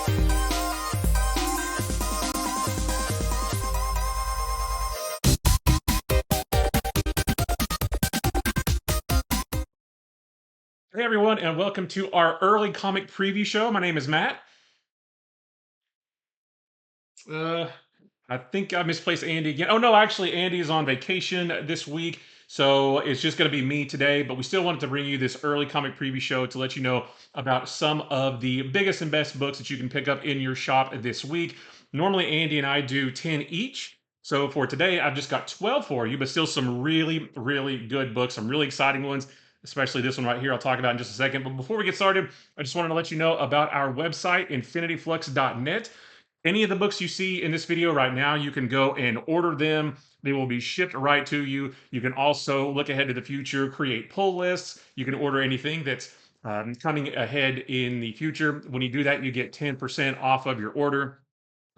Hey everyone, and welcome to our early comic preview show. My name is Matt. Uh, I think I misplaced Andy again. Oh no, actually, Andy is on vacation this week, so it's just going to be me today. But we still wanted to bring you this early comic preview show to let you know about some of the biggest and best books that you can pick up in your shop this week. Normally, Andy and I do 10 each. So for today, I've just got 12 for you, but still some really, really good books, some really exciting ones, especially this one right here I'll talk about in just a second. But before we get started, I just wanted to let you know about our website, infinityflux.net. Any of the books you see in this video right now, you can go and order them. They will be shipped right to you. You can also look ahead to the future, create pull lists. You can order anything that's coming ahead in the future. When you do that, you get 10% off of your order.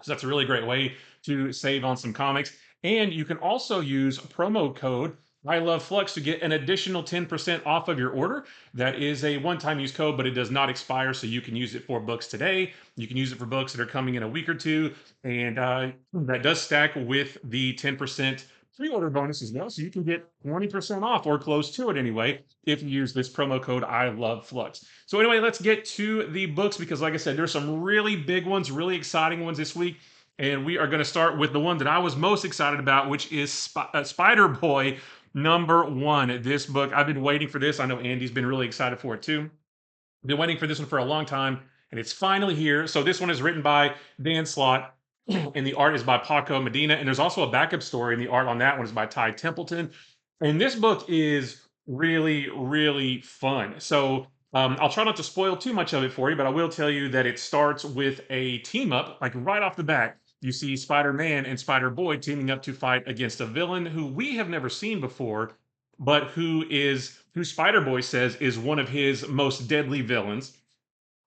So that's a really great way to save on some comics. And you can also use promo code I love Flux to get an additional 10% off of your order. That is a one-time use code, but it does not expire, so you can use it for books today. You can use it for books that are coming in a week or two, and that does stack with the 10% pre-order bonus as well. So you can get 20% off or close to it anyway if you use this promo code I love Flux. So anyway, let's get to the books because, like I said, there's some really big ones, really exciting ones this week. And we are going to start with the one that I was most excited about, which is Spider-Boy #1. This book, I've been waiting for this. I know Andy's been really excited for it too. I've been waiting for this one for a long time, and it's finally here. So this one is written by Dan Slott, and the art is by Paco Medina. And there's also a backup story, and the art on that one is by Ty Templeton. And this book is really, really fun. So I'll try not to spoil too much of it for you, but I will tell you that it starts with a team up, like right off the bat. You see Spider-Man and Spider-Boy teaming up to fight against a villain who we have never seen before, but who Spider-Boy says is one of his most deadly villains.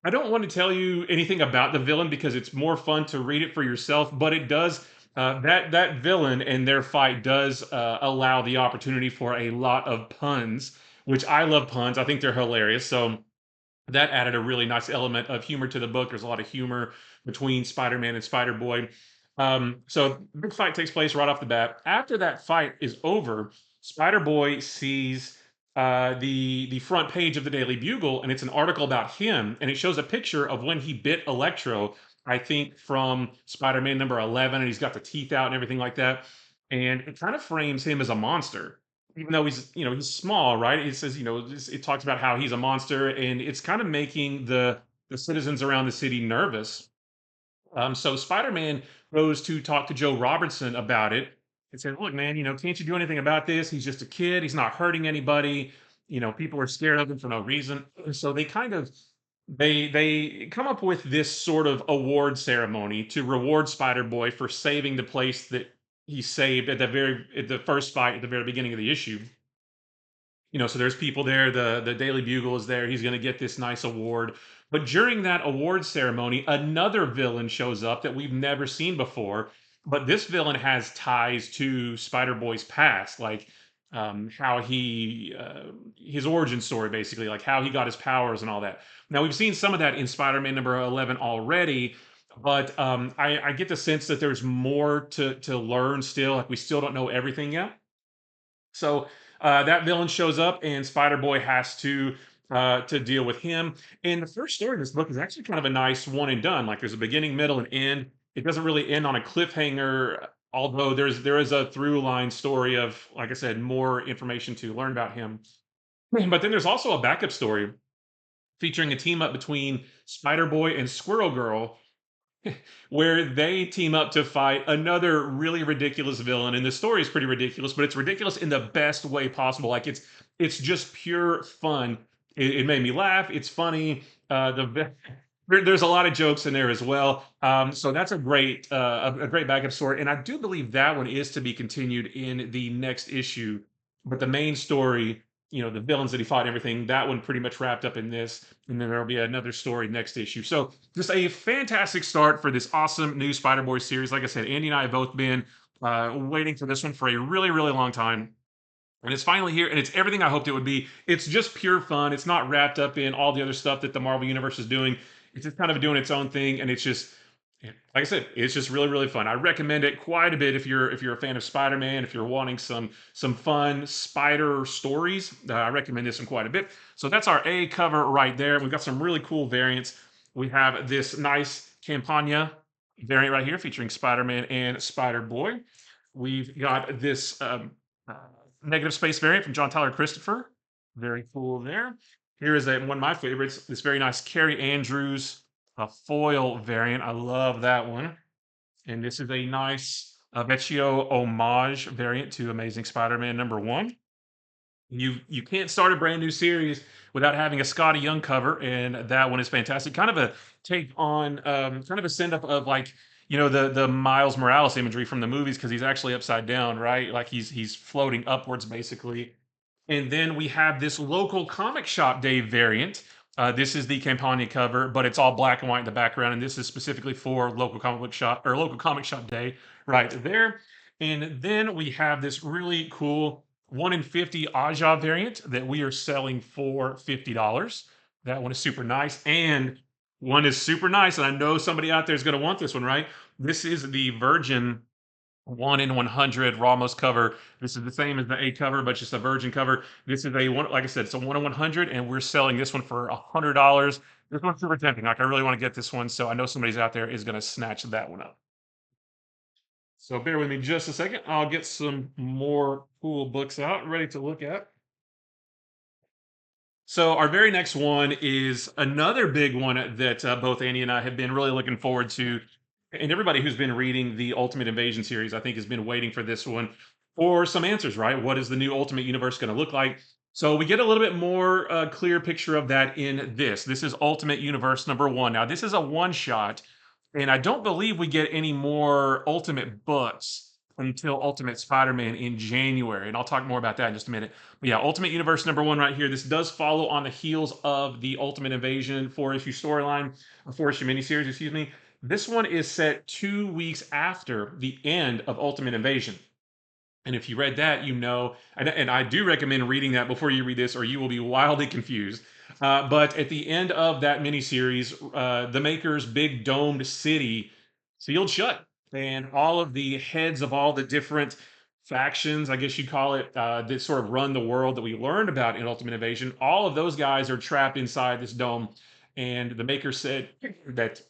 I don't want to tell you anything about the villain because it's more fun to read it for yourself, but it does that villain and their fight does allow the opportunity for a lot of puns, which I love puns. I think they're hilarious. So that added a really nice element of humor to the book. There's a lot of humor between Spider-Man and Spider-Boy. So the big fight takes place right off the bat. After that fight is over, Spider-Boy sees the front page of the Daily Bugle, and it's an article about him, and it shows a picture of when he bit Electro. I think from Spider-Man #11, and he's got the teeth out and everything like that. And it kind of frames him as a monster even though he's small, right? It says, it talks about how he's a monster, and it's kind of making the citizens around the city nervous. So Spider-Man goes to talk to Joe Robertson about it and said, "Look, man, can't you do anything about this? He's just a kid. He's not hurting anybody. People are scared of him for no reason." So they come up with this sort of award ceremony to reward Spider-Boy for saving the place that he saved at the first fight at the very beginning of the issue. So there's people there. The Daily Bugle is there. He's going to get this nice award. But during that award ceremony, another villain shows up that we've never seen before. But this villain has ties to Spider Boy's past, like how his origin story, basically, like how he got his powers and all that. Now we've seen some of that in Spider-Man #11 already, but I get the sense that there's more to learn still. Like we still don't know everything yet. So that villain shows up, and Spider Boy has to deal with him. And the first story in this book is actually kind of a nice one and done. Like there's a beginning, middle, and end. It doesn't really end on a cliffhanger, although there is a through line story of, like I said, more information to learn about him. But then there's also a backup story featuring a team up between Spider Boy and Squirrel Girl where they team up to fight another really ridiculous villain. And the story is pretty ridiculous, but it's ridiculous in the best way possible. Like it's just pure fun. It made me laugh. It's funny. There's a lot of jokes in there as well. So that's a great backup story, and I do believe that one is to be continued in the next issue. But the main story, the villains that he fought and everything, that one pretty much wrapped up in this, and then there'll be another story next issue. So just a fantastic start for this awesome new Spider-Boy series. Like I said, Andy and I have both been waiting for this one for a really, really long time. And it's finally here, and it's everything I hoped it would be. It's just pure fun. It's not wrapped up in all the other stuff that the Marvel Universe is doing. It's just kind of doing its own thing, and it's just like I said, it's just really really fun. I recommend it quite a bit if you're a fan of Spider-Man, if you're wanting some fun spider stories. I recommend this one quite a bit. So that's our A cover right there. We've got some really cool variants. We have this nice Campania variant right here featuring Spider-Man and Spider-Boy. We've got this uh, negative space variant from John Tyler Christopher. Very cool there. Here is one of my favorites, this very nice Carrie Andrews foil variant. I love that one. And this is a nice Vecchio homage variant to Amazing Spider-Man #1. You can't start a brand new series without having a Scotty Young cover, and that one is fantastic. Kind of a take on kind of a send up of like the Miles Morales imagery from the movies because he's actually upside down, right? Like he's floating upwards basically. And then we have this local comic shop day variant. This is the Campania cover, but it's all black and white in the background, and this is specifically for local comic book shop or local comic shop day right there. And then we have this really cool 1 in 50 Aja variant that we are selling for $50. That one is super nice. And one is super nice, and I know somebody out there is going to want this one, right? This is the Virgin 1 in 100 Ramos cover. This is the same as the A cover, but just a Virgin cover. This is a one, like I said, it's a 1 in 100, and we're selling this one for $100. This one's super tempting. Like I really want to get this one, so I know somebody's out there is going to snatch that one up. So bear with me just a second. I'll get some more cool books out, ready to look at. So our very next one is another big one that both Andy and I have been really looking forward to, and everybody who's been reading the Ultimate Invasion series, I think, has been waiting for this one for some answers. Right? What is the new Ultimate Universe going to look like? So we get a little bit more clear picture of that in this. This is Ultimate Universe #1. Now this is a one shot, and I don't believe we get any more Ultimate books until Ultimate Spider-Man in January, and I'll talk more about that in just a minute. But yeah, Ultimate Universe #1 right here. This does follow on the heels of the Ultimate Invasion 4-issue storyline, or 4-issue miniseries, excuse me. This one is set 2 weeks after the end of Ultimate Invasion. And if you read that, and I do recommend reading that before you read this, or you will be wildly confused. But at the end of that miniseries, the Maker's big domed city sealed shut, and all of the heads of all the different factions, I guess you'd call it, that sort of run the world that we learned about in Ultimate Invasion, all of those guys are trapped inside this dome. And the Maker said that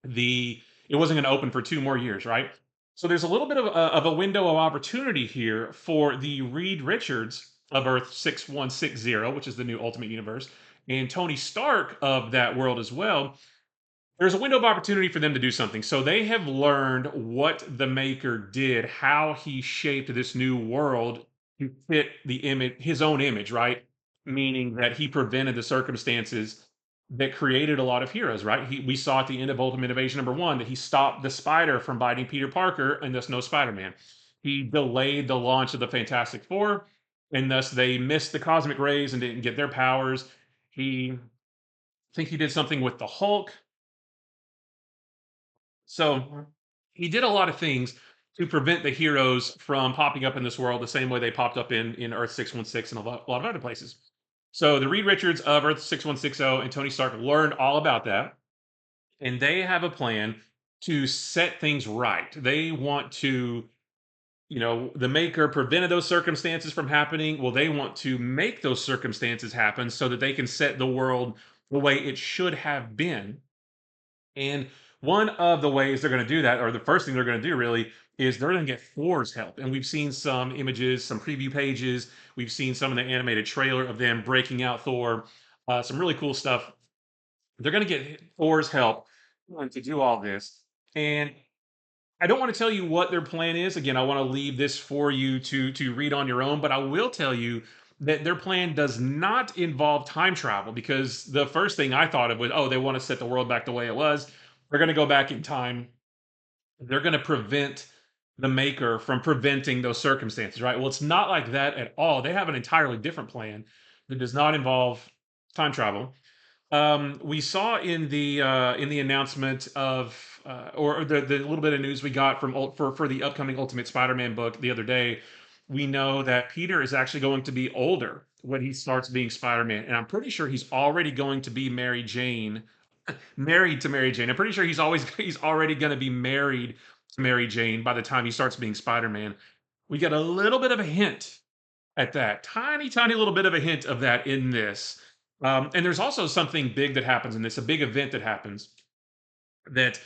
the it wasn't going to open for 2 more years, right? So there's a little bit of a window of opportunity here for the Reed Richards of Earth 6160, which is the new Ultimate Universe, and Tony Stark of that world as well. There's a window of opportunity for them to do something. So they have learned what the Maker did, how he shaped this new world to fit the image, his own image, right? Meaning that he prevented the circumstances that created a lot of heroes, right? We saw at the end of Ultimate Invasion #1 that he stopped the spider from biting Peter Parker, and thus no Spider-Man. He delayed the launch of the Fantastic Four, and thus they missed the cosmic rays and didn't get their powers. I think he did something with the Hulk. So he did a lot of things to prevent the heroes from popping up in this world the same way they popped up in Earth 616 and a lot of other places. So the Reed Richards of Earth 6160 and Tony Stark learned all about that, and they have a plan to set things right. They want to, the Maker prevented those circumstances from happening. Well, they want to make those circumstances happen so that they can set the world the way it should have been. And one of the ways they're going to do that, or the first thing they're going to do really, is they're going to get Thor's help. And we've seen some images, some preview pages. We've seen some of the animated trailer of them breaking out Thor. Some really cool stuff. They're going to get Thor's help to do all this. And I don't want to tell you what their plan is. Again, I want to leave this for you to read on your own. But I will tell you that their plan does not involve time travel, because the first thing I thought of was, oh, they want to set the world back the way it was. They're going to go back in time. They're going to prevent the Maker from preventing those circumstances, right? Well, it's not like that at all. They have an entirely different plan that does not involve time travel. We saw in the announcement of or the little bit of news we got for the upcoming Ultimate Spider-Man book the other day. We know that Peter is actually going to be older when he starts being Spider-Man, and I'm pretty sure he's already going to be Mary Jane married to Mary Jane. I'm pretty sure he's already going to be married to Mary Jane by the time he starts being Spider-Man. We get a little bit of a hint at that. Tiny, tiny little bit of a hint of that in this. And there's also something big that happens in this, a big event that happens that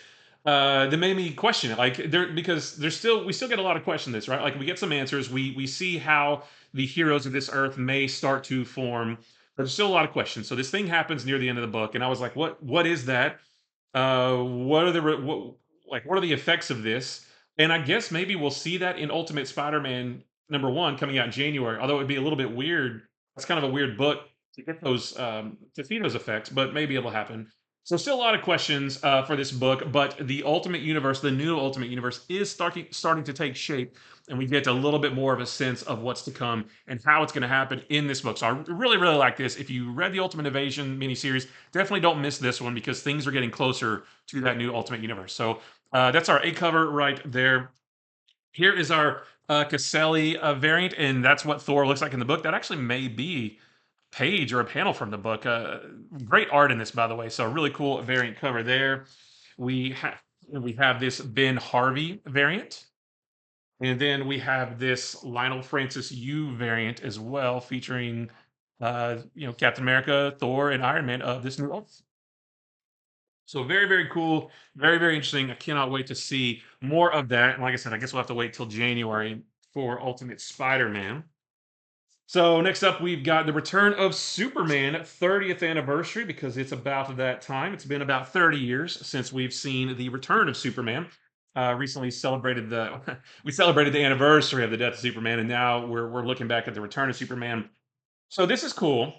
that made me question it. Like there, because we still get a lot of questions this, right? Like we get some answers. We see how the heroes of this earth may start to form, but there's still a lot of questions. So this thing happens near the end of the book, and I was like, what is that? What are the what are the effects of this? And I guess maybe we'll see that in Ultimate Spider-Man #1 coming out in January. Although it'd be a little bit weird. It's kind of a weird book to get those to see those effects, but maybe it'll happen. So still a lot of questions for this book, but the Ultimate Universe, the new Ultimate Universe, is starting to take shape, and we get a little bit more of a sense of what's to come and how it's going to happen in this book. So I really, really like this. If you read the Ultimate Invasion miniseries, definitely don't miss this one because things are getting closer to that new Ultimate Universe. So that's our A cover right there. Here is our Caselli variant, and that's what Thor looks like in the book. That actually may be page or a panel from the book. Great art in this, by the way. So really cool variant cover there. We have this Ben Harvey variant, and then we have this Lionel Francis Yu variant as well, featuring Captain America, Thor, and Iron Man of this new art. So very, very cool, very, very interesting. I cannot wait to see more of that. And like I said, I guess we'll have to wait till January for Ultimate Spider-Man. So next up, we've got the return of Superman 30th anniversary because it's about that time. It's been about 30 years since we've seen the return of Superman. Recently celebrated the we celebrated the anniversary of the death of Superman, and now we're looking back at the return of Superman. So this is cool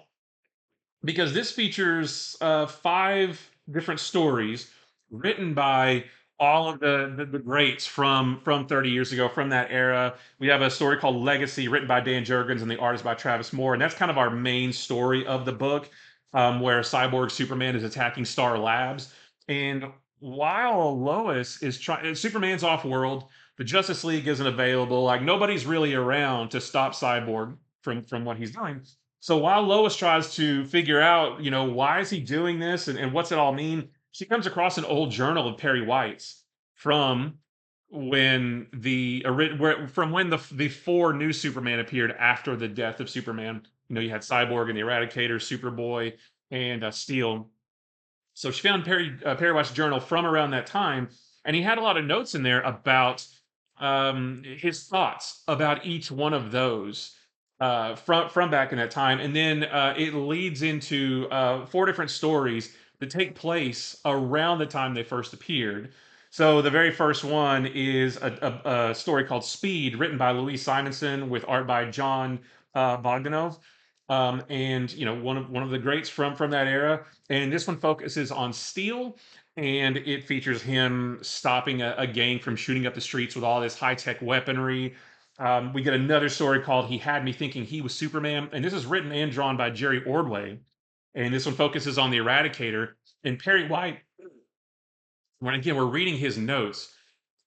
because this features 5 different stories written by all of the greats from 30 years ago, from that era. We have a story called Legacy, written by Dan Jurgens, and the artist by Travis Moore, and that's kind of our main story of the book, where Cyborg Superman is attacking Star Labs. And while Lois is trying, Superman's off world, the Justice League isn't available. Like nobody's really around to stop Cyborg from what he's doing. So while Lois tries to figure out, why is he doing this and what's it all mean, she comes across an old journal of Perry White's from when from when the 4 new Superman appeared after the death of Superman. You had Cyborg and the Eradicator, Superboy, and Steel. So she found Perry White's journal from around that time, and he had a lot of notes in there about his thoughts about each one of those from back in that time, and then it leads into 4 different stories that take place around the time they first appeared. So the very first one is a story called Speed, written by Louise Simonson with art by John Bogdanov, and one of the greats from that era. And this one focuses on Steel, and it features him stopping a gang from shooting up the streets with all this high tech weaponry. We get another story called "He Had Me Thinking He Was Superman," and this is written and drawn by Jerry Ordway. And this one focuses on the Eradicator and Perry White. When again we're reading his notes,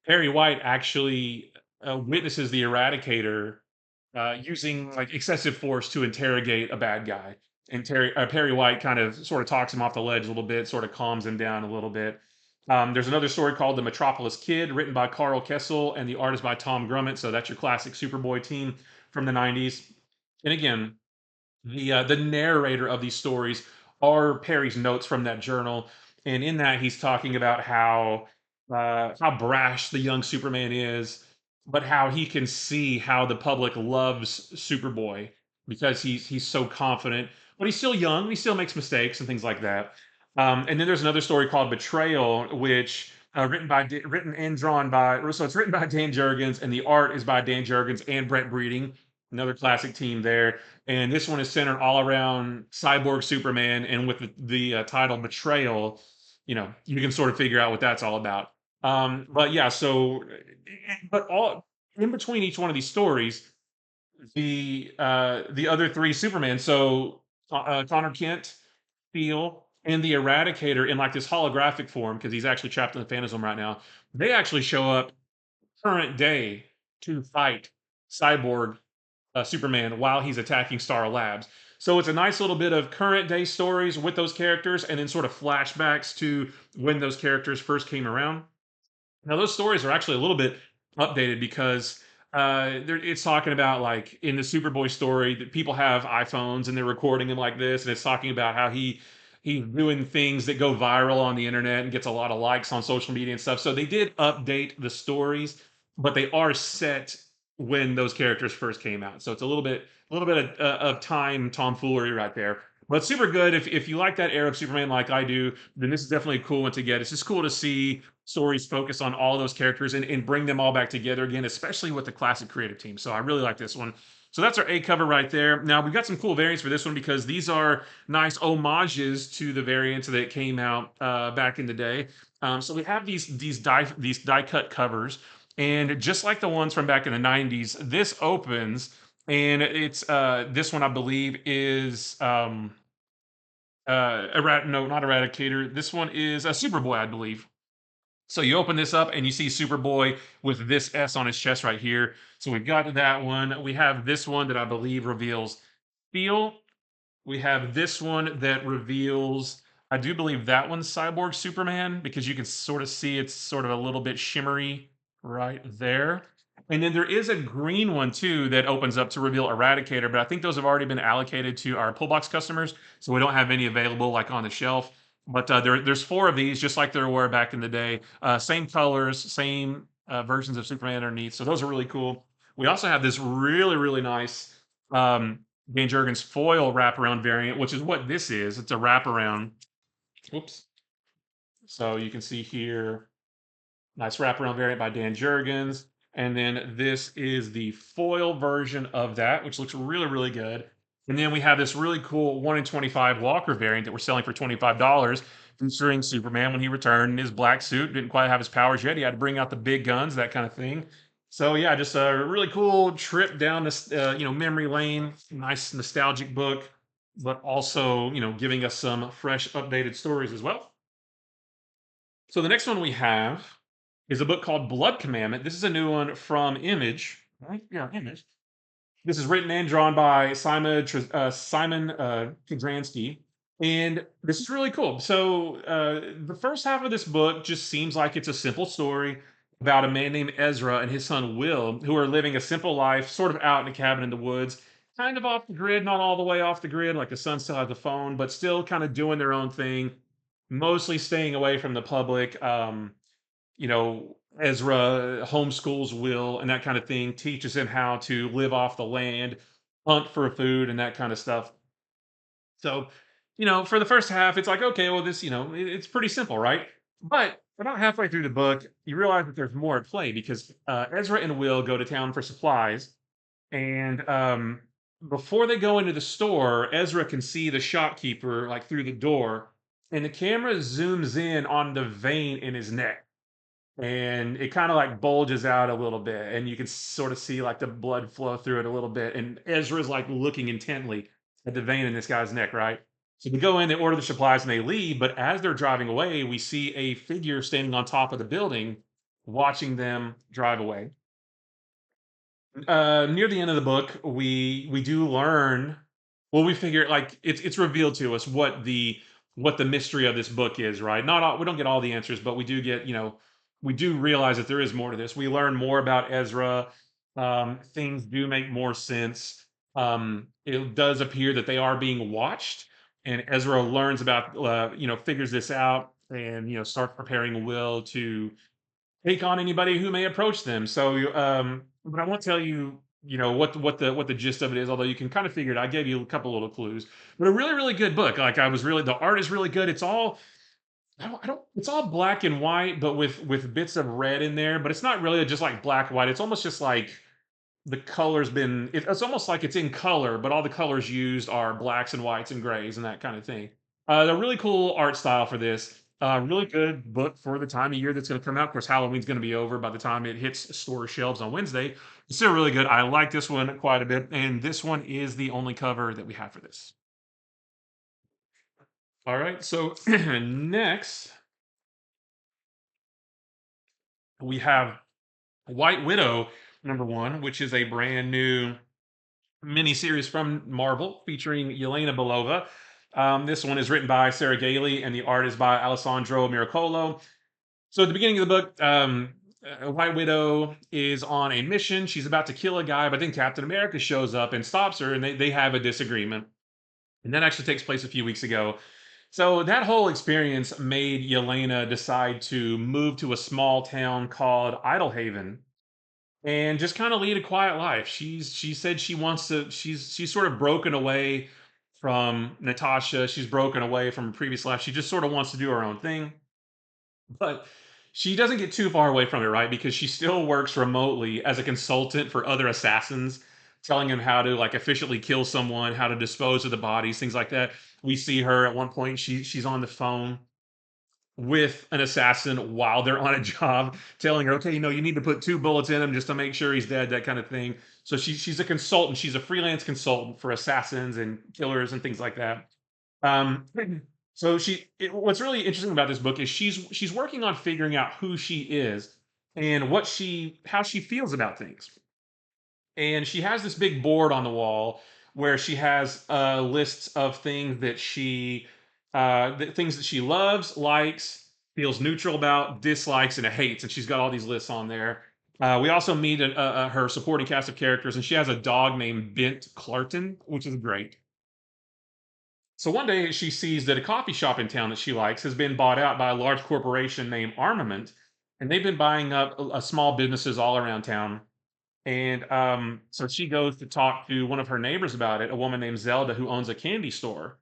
Perry White actually witnesses the Eradicator using like excessive force to interrogate a bad guy. And Perry White kind of sort of talks him off the ledge a little bit, sort of calms him down a little bit. There's another story called The Metropolis Kid, written by Carl Kessel, and the art is by Tom Grummett. So that's your classic Superboy team from the 90s. And again, the narrator of these stories are Perry's notes from that journal, and in that he's talking about how brash the young Superman is, but how he can see how the public loves Superboy because he's so confident, but he's still young, he still makes mistakes and things like that. And then there's another story called Betrayal, which written and drawn by so it's written by Dan Jurgens, and the art is by Dan Jurgens and Brett Breeding, another classic team there. And this one is centered all around Cyborg Superman, and with the title Betrayal, you can sort of figure out what that's all about. But yeah, but all in between each one of these stories, the other 3 Superman, so Connor Kent, Steel, and the Eradicator in like this holographic form because he's actually trapped in the Phantom Zone right now. They actually show up current day to fight Cyborg Superman while he's attacking Star Labs. So it's a nice little bit of current day stories with those characters, and then sort of flashbacks to when those characters first came around. Now those stories are actually a little bit updated because it's talking about, like, in the Superboy story, that people have iPhones and they're recording him like this, and it's talking about how he's doing things that go viral on the internet and gets a lot of likes on social media and stuff. So they did update the stories, but they are set when those characters first came out. So it's a little bit of time tomfoolery right there. But super good if you like that era of Superman like I do, then this is definitely a cool one to get. It's just cool to see stories focus on all those characters and bring them all back together again, especially with the classic creative team. So I really like this one. So that's our A cover right there. Now we've got some cool variants for this one because these are nice homages to the variants that came out back in the day. So we have these die cut covers, and just like the ones from back in the '90s, this opens, and it's this one I believe is no, not Eradicator. This one is a Superboy, I believe. So you open this up and you see Superboy with this S on his chest right here. So we've got that one. We have this one that I believe reveals Steel. We have this one that reveals, I do believe that one's Cyborg Superman, because you can sort of see it's sort of a little bit shimmery right there. And then there is a green one too that opens up to reveal Eradicator, but I think those have already been allocated to our pull box customers, so we don't have any available like on the shelf. But there's four of these, just like there were back in the day. Same colors, same versions of Superman underneath. So those are really cool. We also have this really, really nice Dan Jurgens foil wraparound variant, which is what this is. It's a wraparound. Oops. So you can see here, nice wraparound variant by Dan Jurgens. And then this is the foil version of that, which looks really, really good. And then we have this really cool 1 in 25 Walker variant that we're selling for $25, featuring Superman when he returned in his black suit. Didn't quite have his powers yet. He had to bring out the big guns, that kind of thing. So yeah, just a really cool trip down this, memory lane. Nice nostalgic book, but also, giving us some fresh, updated stories as well. So the next one we have is a book called Blood Commandment. This is a new one from Image. Right? Yeah, Image. This is written and drawn by Simon Kodransky, and this is really cool. So the first half of this book just seems like it's a simple story about a man named Ezra and his son Will, who are living a simple life, sort of out in a cabin in the woods, kind of off the grid, not all the way off the grid. Like the son still has a phone, but still kind of doing their own thing, mostly staying away from the public. Ezra homeschools Will and that kind of thing, teaches him how to live off the land, hunt for food, and that kind of stuff. So, for the first half, it's like, okay, well, this, it's pretty simple, right? But about halfway through the book, you realize that there's more at play because Ezra and Will go to town for supplies. And before they go into the store, Ezra can see the shopkeeper like through the door, and the camera zooms in on the vein in his neck, and it kind of like bulges out a little bit, and you can sort of see like the blood flow through it a little bit, and Ezra's like looking intently at the vein in this guy's neck, right? So they go in, they order the supplies, and they leave, but as they're driving away, we see a figure standing on top of the building watching them drive away. Near the end of the book, we do learn. Well, we figure, like, it's revealed to us what the mystery of this book is, right? Not all, we don't get all the answers, but we do get, we do realize that there is more to this. We learn more about Ezra. Things do make more sense. It does appear that they are being watched, and Ezra learns about, figures this out, and starts preparing Will to take on anybody who may approach them. So, but I won't tell you, what the gist of it is. Although you can kind of figure it. I gave you a couple little clues, but a really really good book. Like, I was really, the art is really good. It's all, I don't it's all black and white, but with bits of red in there. But it's not really just like black and white. It's almost just like the color's been. It's almost like it's in color, but all the colors used are blacks and whites and grays and that kind of thing. A really cool art style for this. Really good book for the time of year that's going to come out. Of course, Halloween's going to be over by the time it hits store shelves on Wednesday. It's still really good. I like this one quite a bit, and this one is the only cover that we have for this. All right, so next we have White Widow #1, which is a brand new miniseries from Marvel featuring Yelena Belova. This one is written by Sarah Gailey and the art is by Alessandro Miracolo. So at the beginning of the book, White Widow is on a mission. She's about to kill a guy, but then Captain America shows up and stops her, and they have a disagreement. And that actually takes place a few weeks ago. So that whole experience made Yelena decide to move to a small town called Idlehaven and just kind of lead a quiet life. She said she wants to. She's sort of broken away from Natasha. She's broken away from her previous life. She just sort of wants to do her own thing, but she doesn't get too far away from it, right? Because she still works remotely as a consultant for other assassins, telling them how to like efficiently kill someone, how to dispose of the bodies, things like that. We see her at one point. She's on the phone with an assassin while they're on a job, telling her, okay, you need to put two bullets in him just to make sure he's dead, that kind of thing. So she's a consultant. She's a freelance consultant for assassins and killers and things like that. Um, so what's really interesting about this book is she's working on figuring out who she is and how she feels about things. And she has this big board on the wall where she has lists of things that she loves, likes, feels neutral about, dislikes, and hates. And she's got all these lists on there. We also meet her supporting cast of characters, and she has a dog named Bent Clarton, which is great. So one day she sees that a coffee shop in town that she likes has been bought out by a large corporation named Armament, and they've been buying up small businesses all around town. And so she goes to talk to one of her neighbors about it, a woman named Zelda who owns a candy store.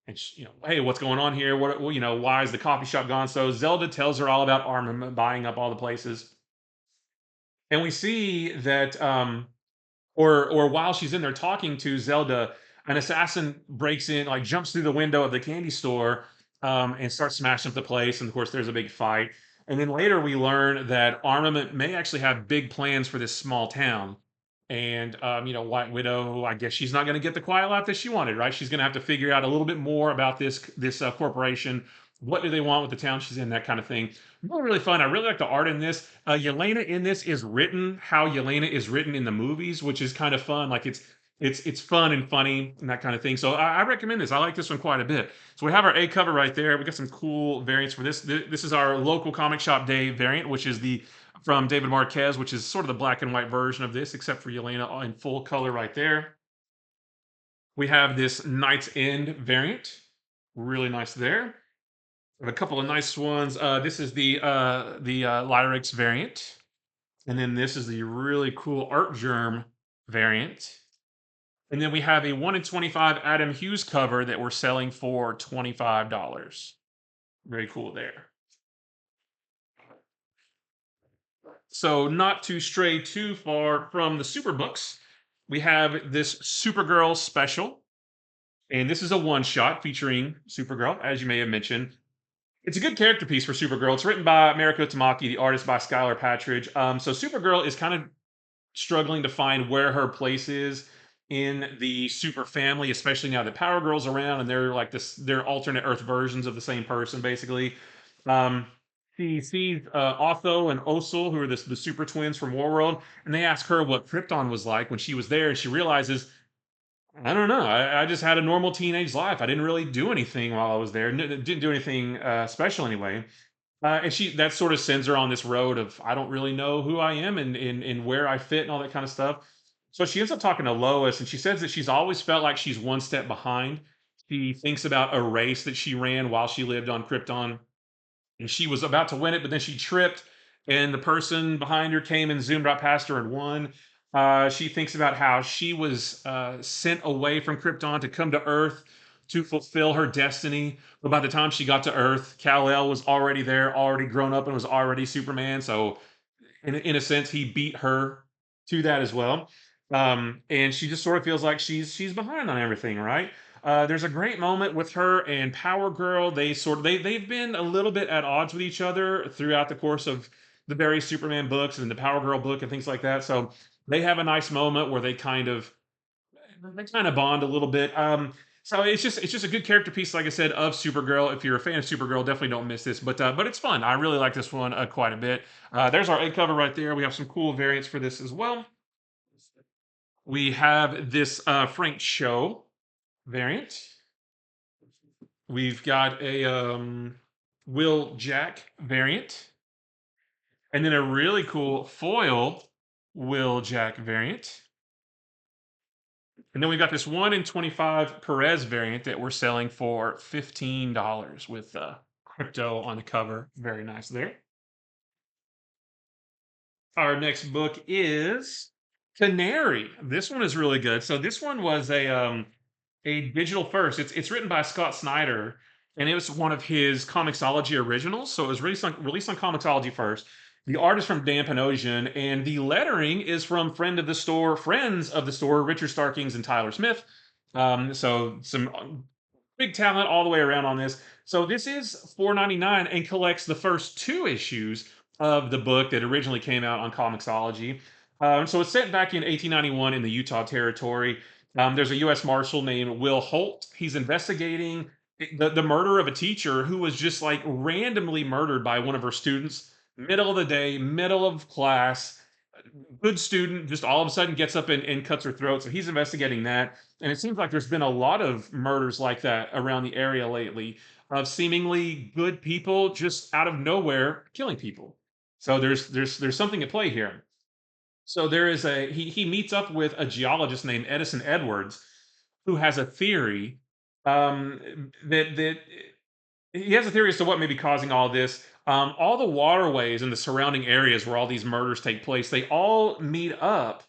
And hey, what's going on here? Why is the coffee shop gone? So Zelda tells her all about Armament buying up all the places, and we see that or while she's in there talking to Zelda, an assassin breaks in, like jumps through the window of the candy store, and starts smashing up the place. And of course, there's a big fight. And then later we learn that Armament may actually have big plans for this small town. And White Widow, I guess she's not going to get the quiet life that she wanted, right? She's going to have to figure out a little bit more about this corporation. What do they want with the town she's in? That kind of thing. Really, really fun. I really like the art in this. Yelena in this is written how Yelena is written in the movies, which is kind of fun. Like it's fun and funny and that kind of thing. So I recommend this. I like this one quite a bit. So we have our A cover right there. We got some cool variants for this. This is our local comic shop day variant, which is the from David Marquez, which is sort of the black and white version of this, except for Yelena in full color right there. We have this Knight's End variant, really nice there. We have a couple of nice ones. This is the Lyrics variant, and then this is the really cool Art Germ variant. And then we have a 1 in 25 Adam Hughes cover that we're selling for $25. Very cool there. So, not to stray too far from the super books, we have this Supergirl Special. And this is a one shot featuring Supergirl, as you may have mentioned. It's a good character piece for Supergirl. It's written by Mariko Tamaki, the artist by Skylar Patridge. So Supergirl is kind of struggling to find where her place is in the super family, especially now that Power Girl's around and they're like they're alternate Earth versions of the same person, basically. Um, she sees Otho and Osul, who are the super twins from Warworld, and they ask her what Krypton was like when she was there, and she realizes, I don't know, I just had a normal teenage life. I didn't really do anything while I was there. Didn't do anything special anyway. And she that sort of sends her on this road of I don't really know who I am and where I fit and all that kind of stuff. So she ends up talking to Lois, and she says that she's always felt like she's one step behind. She thinks about a race that she ran while she lived on Krypton, and she was about to win it, but then she tripped, and the person behind her came and zoomed right past her and won. She thinks about how she was sent away from Krypton to come to Earth to fulfill her destiny. But by the time she got to Earth, Kal-El was already there, already grown up, and was already Superman. So, in a sense, he beat her to that as well. And she just sort of feels like she's behind on everything, right? There's a great moment with her and Power Girl. They've been a little bit at odds with each other throughout the course of the various Superman books and the Power Girl book and things like that. So they have a nice moment where they kind of bond a little bit. So it's just a good character piece, like I said, of Supergirl. If you're a fan of Supergirl, definitely don't miss this. But it's fun. I really like this one quite a bit. There's our A cover right there. We have some cool variants for this as well. We have this Frank Show variant. We've got a Will Jack variant, and then a really cool foil Will Jack variant. And then we've got this 1 in 25 Perez variant that we're selling for $15 with crypto on the cover. Very nice there. Our next book is Canary. This one is really good. So this one was a digital first. It's written by Scott Snyder, and it was one of his Comixology originals. So it was released on Comixology first. The art is from Dan Panosian, and the lettering is from friends of the store, Richard Starkings and Tyler Smith. So some big talent all the way around on this. So this is $4.99 and collects the first two issues of the book that originally came out on Comixology. So it's set back in 1891 in the Utah Territory. There's a U.S. Marshal named Will Holt. He's investigating the murder of a teacher who was just like randomly murdered by one of her students, middle of the day, middle of class. Good student, just all of a sudden gets up and cuts her throat. So he's investigating that. And it seems like there's been a lot of murders like that around the area lately of seemingly good people just out of nowhere killing people. So there's something at play here. So there is he meets up with a geologist named Edison Edwards, who has a theory that he has a theory as to what may be causing all this. All the waterways in the surrounding areas where all these murders take place, they all meet up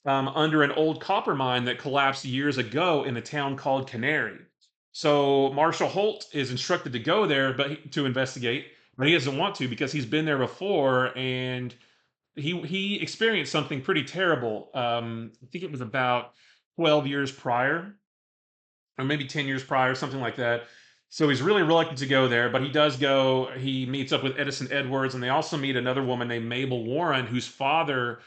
under an old copper mine that collapsed years ago in a town called Canary. So Marshall Holt is instructed to go there, to investigate, but he doesn't want to because he's been there before and he experienced something pretty terrible. I think it was about 12 years prior, or maybe 10 years prior, something like that. So he's really reluctant to go there, but he does go. He meets up with Edison Edwards, and they also meet another woman named Mabel Warren, whose father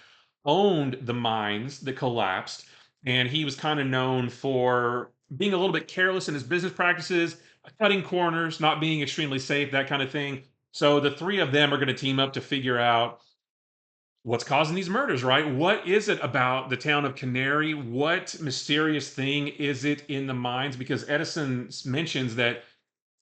owned the mines that collapsed. And he was kind of known for being a little bit careless in his business practices, cutting corners, not being extremely safe, that kind of thing. So the three of them are going to team up to figure out what's causing these murders, right? What is it about the town of Canary? What mysterious thing is it in the mines? Because Edison mentions that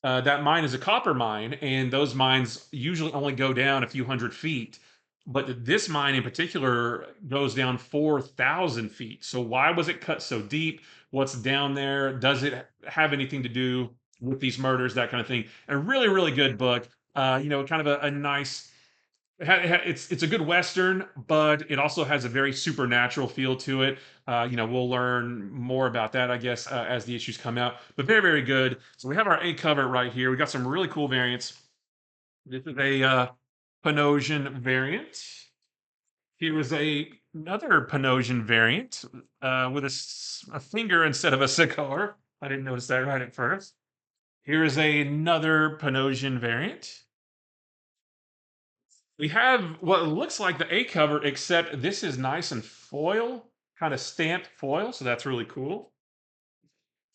that mine is a copper mine, and those mines usually only go down a few hundred feet. But this mine in particular goes down 4,000 feet. So why was it cut so deep? What's down there? Does it have anything to do with these murders? That kind of thing. A really, really good book. Kind of a nice it's a good western, but it also has a very supernatural feel to it. We'll learn more about that, I guess, as the issues come out. But very, very good. So we have our A cover right here. We got some really cool variants. This is a Panosian variant. Here is another Panosian variant with a finger instead of a cigar. I didn't notice that right at first. Here is another Panosian variant. We have what looks like the A cover, except this is nice and foil, kind of stamped foil, so that's really cool.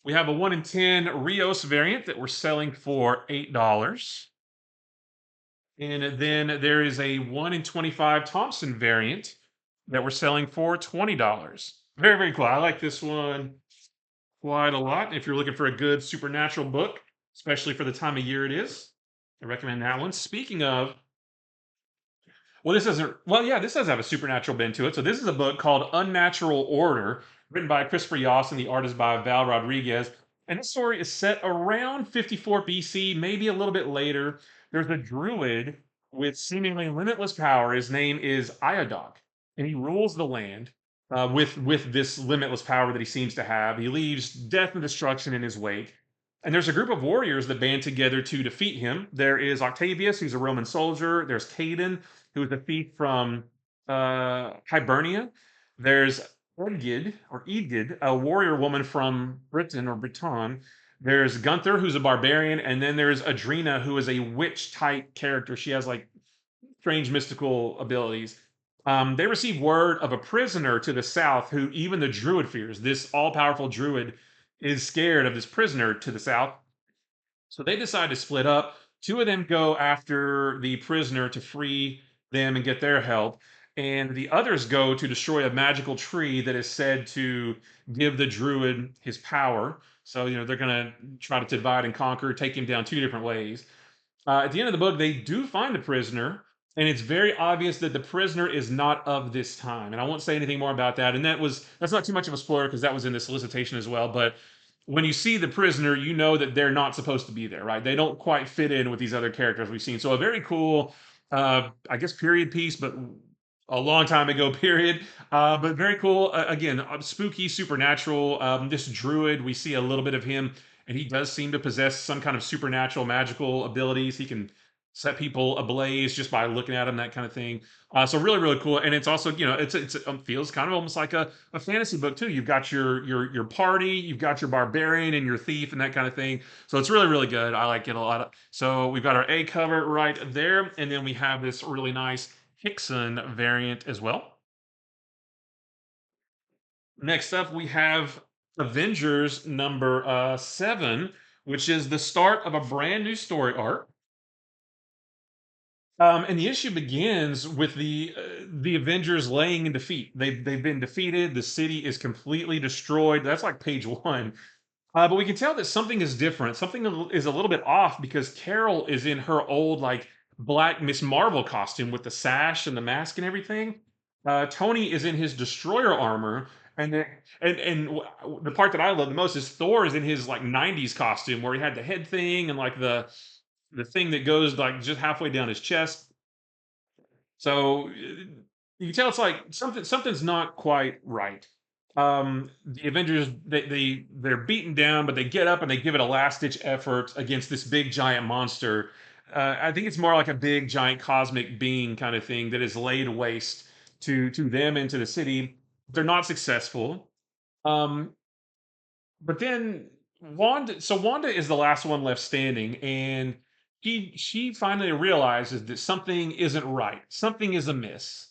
We have a 1 in 10 Rios variant that we're selling for $8. And then there is a 1 in 25 Thompson variant that we're selling for $20. Very, very cool. I like this one quite a lot. If you're looking for a good supernatural book, especially for the time of year it is, I recommend that one. Speaking of, well, this doesn't. Well, yeah, this does have a supernatural bent to it. So this is a book called Unnatural Order, written by Christopher Yoss, and the art is by Val Rodriguez. And this story is set around 54 BC, maybe a little bit later. There's a druid with seemingly limitless power. His name is Iodok, and he rules the land with this limitless power that he seems to have. He leaves death and destruction in his wake. And there's a group of warriors that band together to defeat him. There is Octavius, who's a Roman soldier. There's Caden, who is a thief from Hibernia. There's Edgid, a warrior woman from Britain or Breton. There's Gunther, who's a barbarian, and then there's Adrena, who is a witch type character. She has like strange mystical abilities. They receive word of a prisoner to the south who even the druid fears. This all powerful druid is scared of this prisoner to the south. So they decide to split up. Two of them go after the prisoner to free them and get their help. and the others go to destroy a magical tree that is said to give the druid his power. So, they're going to try to divide and conquer, take him down two different ways. At the end of the book, they do find the prisoner, and it's very obvious that the prisoner is not of this time. And I won't say anything more about that. And that's not too much of a spoiler because that was in the solicitation as well. But when you see the prisoner, you know that they're not supposed to be there, right? They don't quite fit in with these other characters we've seen. So a very cool, I guess, period piece, but a long time ago period. But very cool. Again, spooky, supernatural. This druid, we see a little bit of him, and he does seem to possess some kind of supernatural magical abilities. He can set people ablaze just by looking at him, that kind of thing. So really, really cool. And it's also, it feels kind of almost like a fantasy book too. You've got your party, you've got your barbarian and your thief and that kind of thing. So it's really, really good. I like it a lot. So we've got our A cover right there, and then we have this really nice Hickson variant as well. Next up, we have Avengers number 7, which is the start of a brand new story arc. And the issue begins with the Avengers laying in defeat. They've been defeated. The city is completely destroyed. That's like page one. But we can tell that something is different. Something is a little bit off because Carol is in her old like black Miss Marvel costume with the sash and the mask and everything. Tony is in his destroyer armor, and the part that I love the most is Thor is in his like '90s costume where he had the head thing and like the thing that goes like just halfway down his chest. So you can tell it's like something's not quite right. The Avengers they're beaten down, but they get up and they give it a last ditch effort against this big giant monster. I think it's more like a big giant cosmic being kind of thing that is laid waste to them and to the city. They're not successful. Um, but then Wanda is the last one left standing, and she finally realizes that something isn't right. Something is amiss.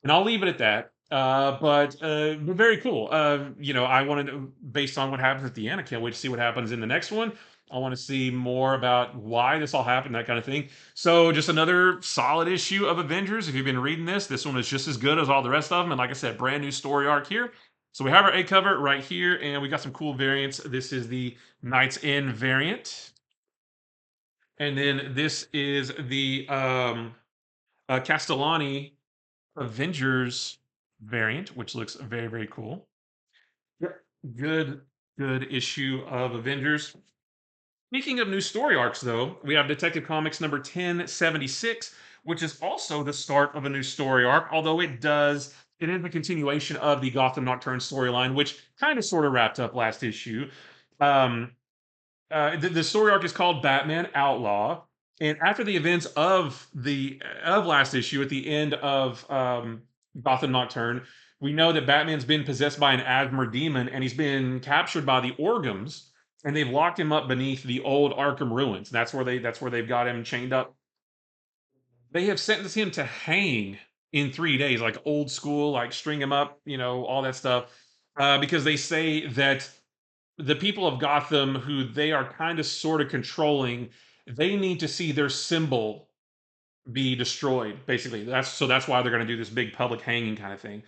And I'll leave it at that. But very cool. I wanted to, based on what happens at the end, I can't wait to see what happens in the next one. I want to see more about why this all happened, that kind of thing. So, just another solid issue of Avengers. If you've been reading this one is just as good as all the rest of them. And like I said, brand new story arc here. So we have our A cover right here, and we got some cool variants. This is the Knights End variant, and then this is the Castellani Avengers variant, which looks very, very cool. Yep. Good, good issue of Avengers. Speaking of new story arcs, though, we have Detective Comics number 1076, which is also the start of a new story arc, although it is a continuation of the Gotham Nocturne storyline, which kind of sort of wrapped up last issue. Um, the story arc is called Batman Outlaw, and after the events of last issue, at the end of Gotham Nocturne, we know that Batman's been possessed by an Asthma demon, and he's been captured by the Orgums, and they've locked him up beneath the old Arkham ruins. That's where they've got him chained up. They have sentenced him to hang in 3 days, like old school, like string him up, all that stuff, because they say that the people of Gotham, who they are kind of sort of controlling, they need to see their symbol be destroyed. Basically, that's why they're going to do this big public hanging kind of thing.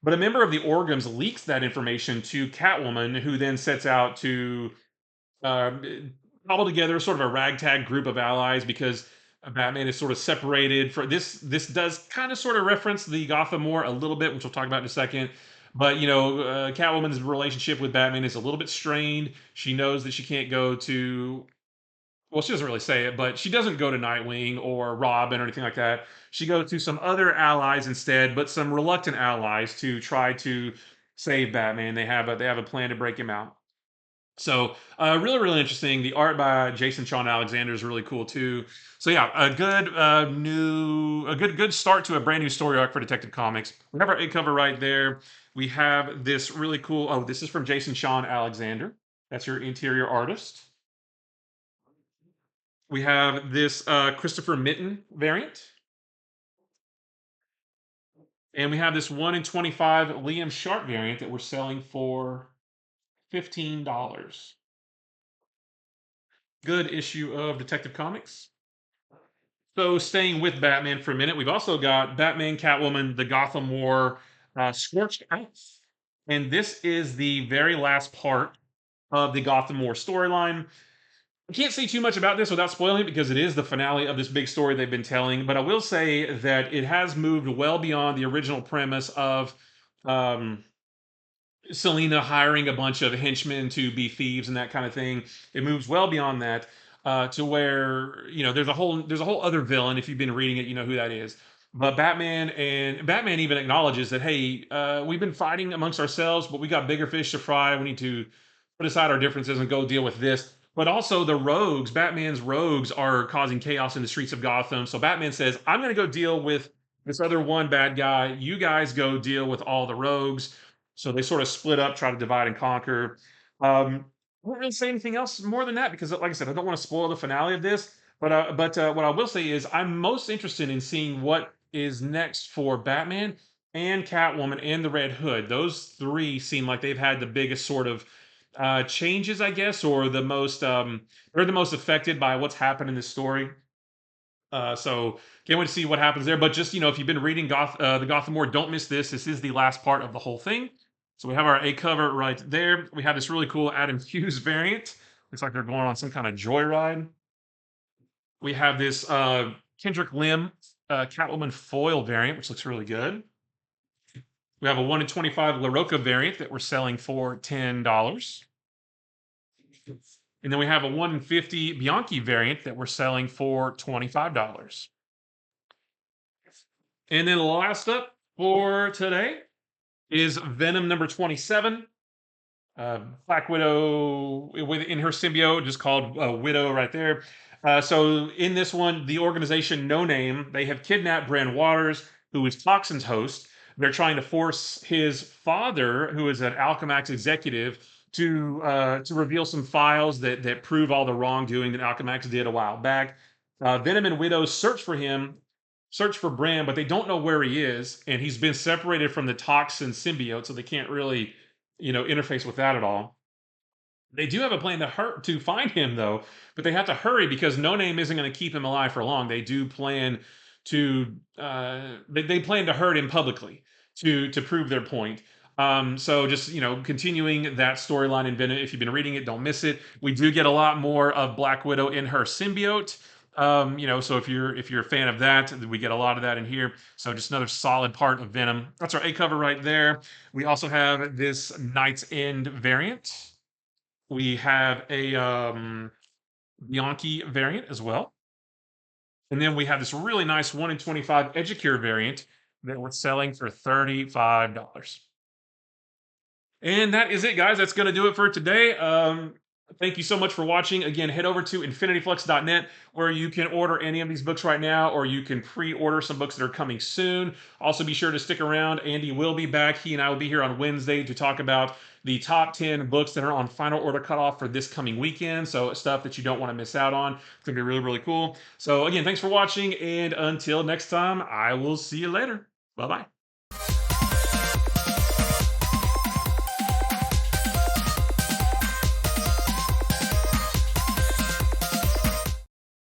But a member of the Organs leaks that information to Catwoman, who then sets out to cobble together sort of a ragtag group of allies because Batman is sort of separated for this. This does kind of sort of reference the Gotham War a little bit, which we'll talk about in a second. But Catwoman's relationship with Batman is a little bit strained. She knows that she can't go to. Well, she doesn't really say it, but she doesn't go to Nightwing or Robin or anything like that. She goes to some other allies instead, but some reluctant allies to try to save Batman. They have a plan to break him out. So really, really interesting. The art by Jason Sean Alexander is really cool too. So yeah, a good start to a brand new story arc for Detective Comics. We have our A cover right there. We have this really cool. Oh, this is from Jason Sean Alexander. That's your interior artist. We have this Christopher Mitten variant, and we have this 1 in 25 Liam Sharp variant that we're selling for $15. Good issue of Detective Comics. So staying with Batman for a minute, we've also got Batman, Catwoman, the Gotham War, Scorched Earth. And this is the very last part of the Gotham War storyline. I can't say too much about this without spoiling it because it is the finale of this big story they've been telling. But I will say that it has moved well beyond the original premise of um, Selena hiring a bunch of henchmen to be thieves and that kind of thing. It moves well beyond that to where there's a whole other villain. If you've been reading it, you know who that is. But Batman even acknowledges that hey, we've been fighting amongst ourselves, but we got bigger fish to fry. We need to put aside our differences and go deal with this. But also the rogues, Batman's rogues, are causing chaos in the streets of Gotham. So Batman says, "I'm going to go deal with this other one bad guy. You guys go deal with all the rogues." So they sort of split up, try to divide and conquer. I won't really say anything else more than that because, like I said, I don't want to spoil the finale of this. But what I will say is, I'm most interested in seeing what is next for Batman and Catwoman and the Red Hood. Those three seem like they've had the biggest sort of changes, I guess, or the most they're the most affected by what's happened in this story. So can't wait to see what happens there. But just if you've been reading the Gotham War, don't miss this. This is the last part of the whole thing. So we have our A cover right there. We have this really cool Adam Hughes variant. Looks like they're going on some kind of joyride. We have this Kendrick Lim Catwoman foil variant, which looks really good. We have a 1 in 25 LaRocca variant that we're selling for $10. And then we have a 1 in 50 Bianchi variant that we're selling for $25. And then last up for today is Venom number 27. Black Widow in her symbiote, just called Widow right there. So in this one, the organization No Name, they have kidnapped Bran Waters, who is Toxin's host. They're trying to force his father, who is an Alchemax executive, to reveal some files that prove all the wrongdoing that Alchemax did a while back. Venom and Widow search for Bran, but they don't know where he is, and he's been separated from the Toxin symbiote, so they can't really, interface with that at all. They do have a plan to find him though, but they have to hurry because No Name isn't going to keep him alive for long. They do plan to they plan to hurt him publicly to prove their point. So just continuing that storyline in Venom. If you've been reading it, don't miss it. We do get a lot more of Black Widow in her symbiote. So if you're a fan of that, we get a lot of that in here. So just another solid part of Venom. That's our A cover right there. We also have this Knight's End variant. We have a Bianchi variant as well. And then we have this really nice 1 in 25 Edgecure variant that we're selling for $35. And that is it, guys. That's going to do it for today. Thank you so much for watching. Again, head over to infinityflux.net where you can order any of these books right now, or you can pre-order some books that are coming soon. Also, be sure to stick around. Andy will be back. He and I will be here on Wednesday to talk about the top 10 books that are on final order cutoff for this coming weekend. So stuff that you don't want to miss out on. It's going to be really, really cool. So again, thanks for watching. And until next time, I will see you later. Bye-bye.